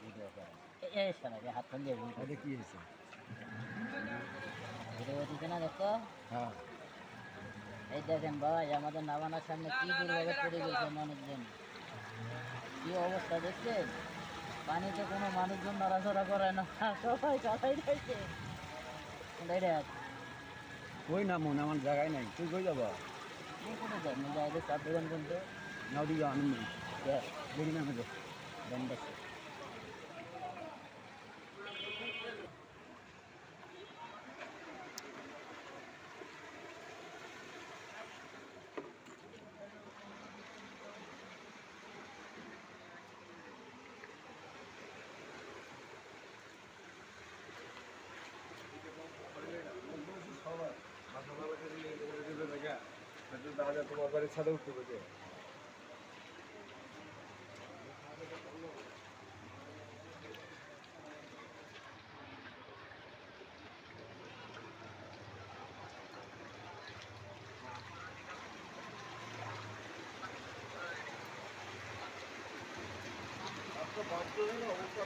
Video করে এই শোনা যে হাত ফোন দিয়ে এটা কি হয়েছে? ভিডিও দিতে না দেখো। হ্যাঁ, এই দেখেন ভাই আমাদের নামানোর সামনে কি দুর্ভাবে পড়ে গেছে মানুষজন, কি অবস্থা দেখছেন? পানিতে কোনো মানুষজন নড়াচড়া করে না, সবাই কালাই রয়েছে। কই নামো নামার জায়গায় নাই, তুই কই যাবা? কোনো জায়গায় চার দোকান কিন্তু নাও দিকে আনন্দ নেই, দেখি নামে যাও। ব্যান্ড আছে। তোমার বাড়ির ছাদে উঠতে পেরে বাধ্য হলো অবস্থা